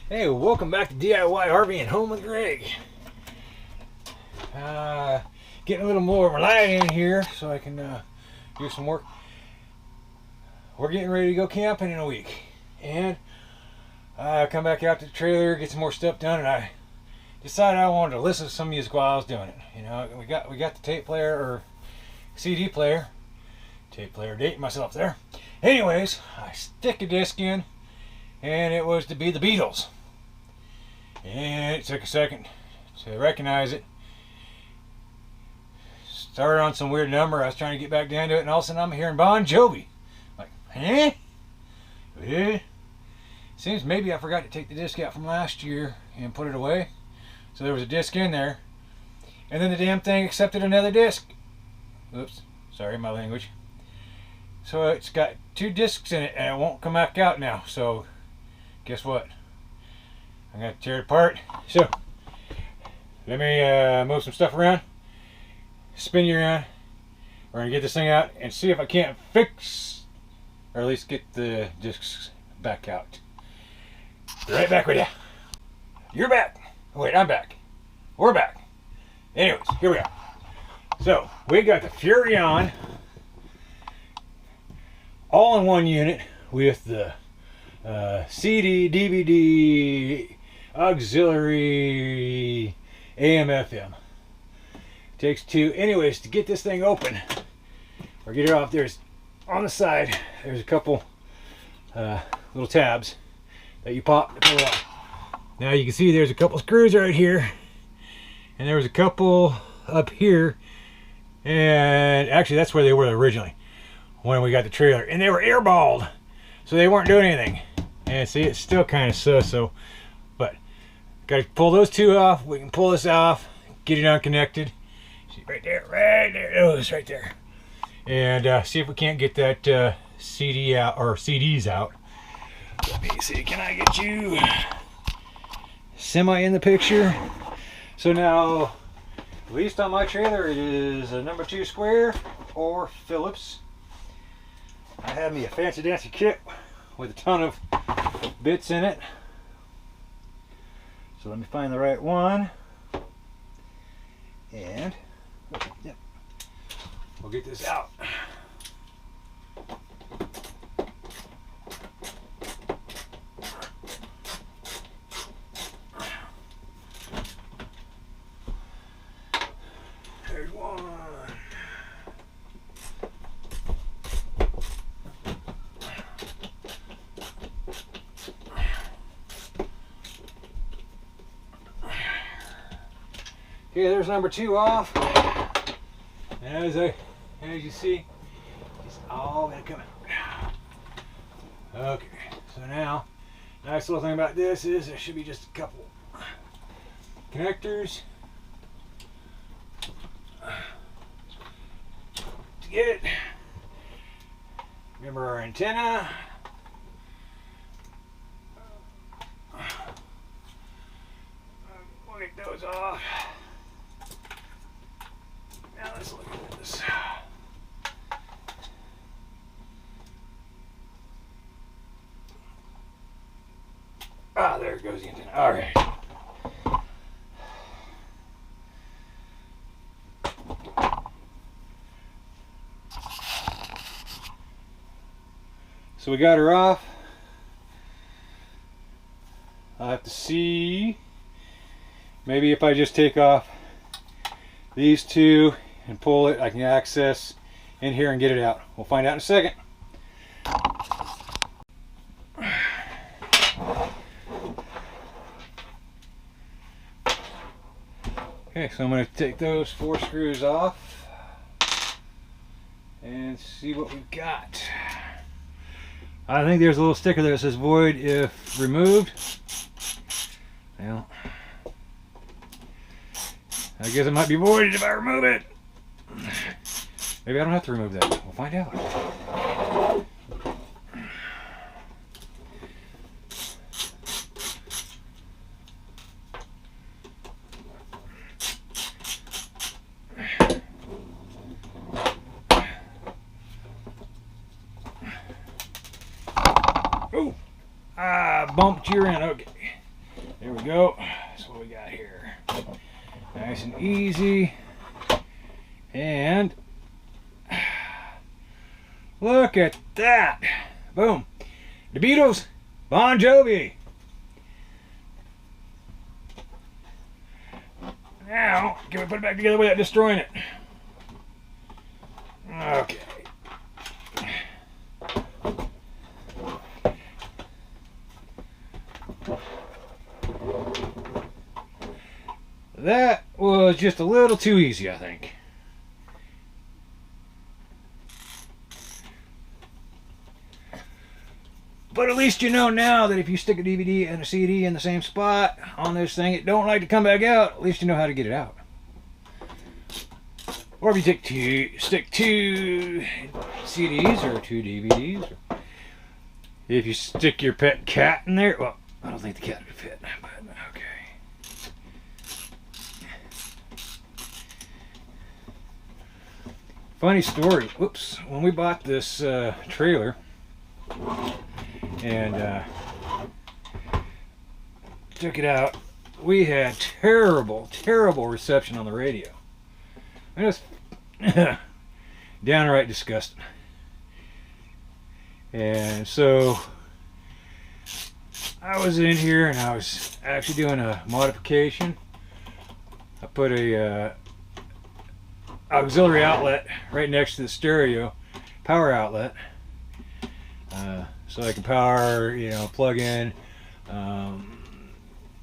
Hey, welcome back to DIY RV and Home with Greg. Getting a little more of a light in here so I can do some work. We're getting ready to go camping in a week, and I come back out to the trailer, get some more stuff done, and I decided I wanted to listen to some music while I was doing it. You know, we got the tape player or CD player, dating myself there. Anyways, I stick a disc in, and it was to be the Beatles. And it took a second to recognize it. Started on some weird number. I was trying to get back down to it, and all of a sudden I'm hearing Bon Jovi. Like, eh? Seems maybe I forgot to take the disc out from last year and put it away. So there was a disc in there. And then the damn thing accepted another disc. Oops, sorry, my language. So it's got two discs in it, and it won't come back out now. So guess what? I'm going to tear it apart. So let me move some stuff around, spin you around. We're going to get this thing out and see if I can't fix, or at least get the discs back out. Be right back with you. You're back. Wait, I'm back. We're back. Anyways, here we are. So we got the Furrion all-in-one unit with the CD, DVD, auxiliary, AM, FM. Takes two. Anyways, to get this thing open or get it off, there's on the side, there's a couple little tabs that you pop to pull it off. Now you can see there's a couple screws right here, and there was a couple up here, and actually that's where they were originally when we got the trailer, and they were airballed, so they weren't doing anything. And see, it's still kind of so, but got to pull those two off. We can pull this off, get it unconnected. See, right there, oh, it's right there. And see if we can't get that CD out, or CDs out. Let me see, can I get you semi in the picture? So now, at least on my trailer, it is a number 2 square or Phillips. I have me a fancy dancy kit with a ton of bits in it. So let me find the right one, and yep, we'll get this out. There's one. Okay, there's number 2 off. And as you see, it's all gonna come out. Okay, so now, nice little thing about this is there should be just a couple connectors to get it. Remember our antenna. We'll get those off. Now let's look at this. Ah, there goes the antenna. All right. So we got her off. I'll have to see. Maybe if I just take off these two and pull it, I can access in here and get it out. We'll find out in a second. Okay, so I'm going to take those 4 screws off and see what we've got. I think there's a little sticker there that says void if removed. Well, I guess it might be voided if I remove it. Maybe I don't have to remove that. We'll find out. Oh, I bumped you around. Okay. There we go. That's what we got here. Nice and easy. And look at that. Boom. The Beatles, Bon Jovi. Now, can we put it back together without destroying it? Okay. That was just a little too easy, I think. But at least you know now that if you stick a DVD and a CD in the same spot on this thing, it don't like to come back out. At least you know how to get it out. Or if you stick two CDs or two DVDs. Or if you stick your pet cat in there, well, I don't think the cat would fit, but okay. Funny story. Whoops. When we bought this trailer and took it out, we had terrible reception on the radio. It was downright disgusting. And so I was in here and I was actually doing a modification. I put a auxiliary outlet right next to the stereo power outlet, so I can power, plug in, power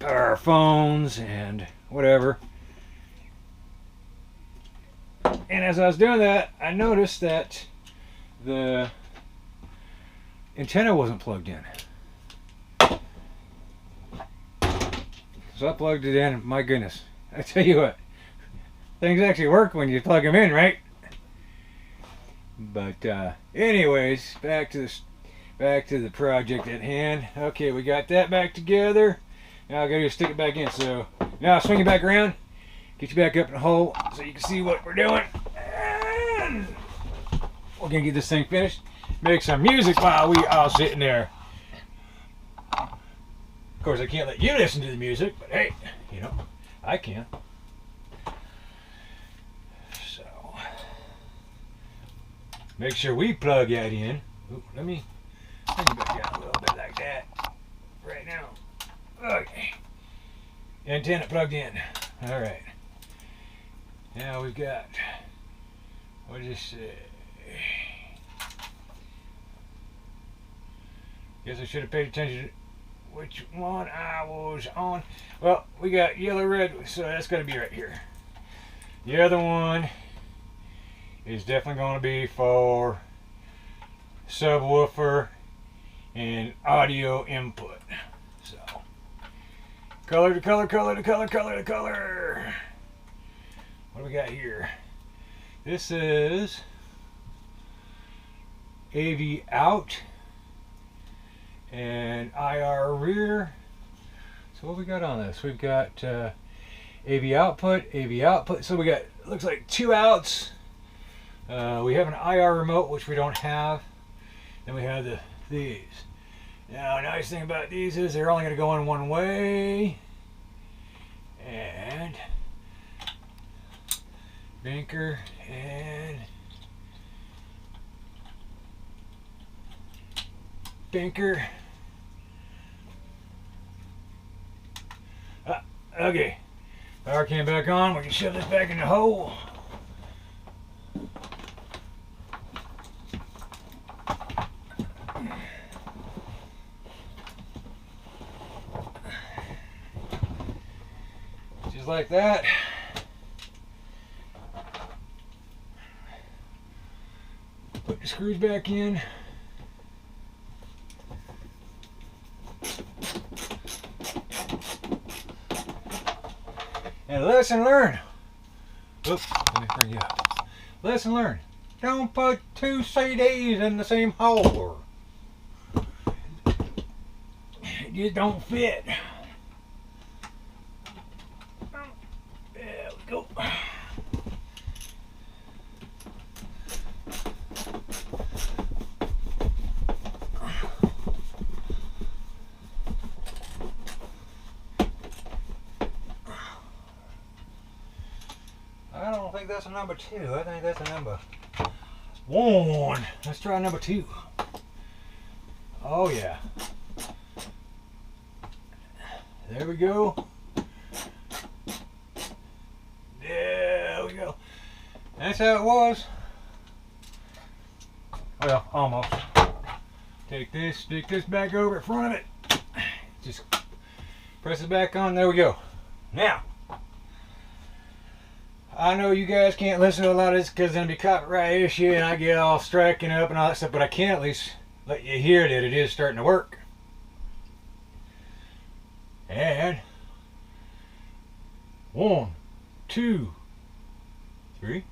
our phones and whatever. And as I was doing that, I noticed that the antenna wasn't plugged in. So I plugged it in. My goodness, I tell you what, things actually work when you plug them in, right? But anyways, back to the project at hand. Okay, we got that back together. Now I gotta stick it back in. So now I'll swing it back around, get you back up in the hole so you can see what we're doing. And we're gonna get this thing finished. Make some music while we are sitting there. Of course, I can't let you listen to the music, but hey, I can. So make sure we plug that in. Ooh, let me bring it back down a little bit like that. Right now. Okay. Antenna plugged in. All right. Now we've got, what did it say? Guess I should have paid attention to which one I was on. Well, we got yellow, red, so that's going to be right here. The other one is definitely going to be for subwoofer and audio input. So, color to color, color to color, color to color. What do we got here? This is AV out and IR rear. So what we got on this? We've got AV output, AV output. So we got, looks like 2 outs. We have an IR remote, which we don't have. Then we have these. Now, nice thing about these is they're only going to go in one way. And banker and banker. Okay, power came back on. We can shove this back in the hole. Just like that. Put the screws back in. And lesson learned. Oops, let me bring you up. Lesson learned. Don't put 2 CDs in the same hole. It just don't fit. There we go. think that's a number 2. I think that's a number 1. Let's try number 2. Oh yeah. There we go. There we go. That's how it was. Well, almost. Take this, stick this back over in front of it. Just press it back on. There we go. Now, I know you guys can't listen to a lot of this because it's going to be copyright issue and I get all striking up and all that stuff, but I can at least let you hear that it is starting to work. And 1, 2, 3.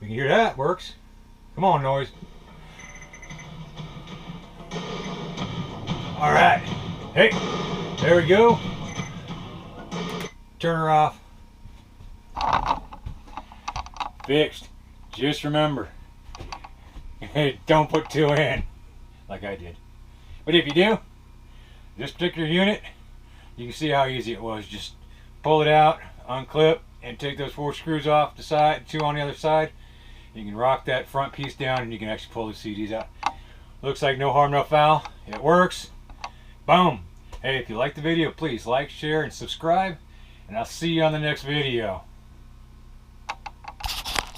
We can hear that works. Come on, noise. All right. Hey, there we go. Turn her off. Fixed. Just remember, don't put 2 in like I did. But if you do, this particular unit, you can see how easy it was. Just pull it out, unclip, and take those 4 screws off the side, 2 on the other side. You can rock that front piece down and you can actually pull the CDs out. Looks like no harm, no foul. It works. Boom. Hey, if you like the video, please like, share, and subscribe. And I'll see you on the next video.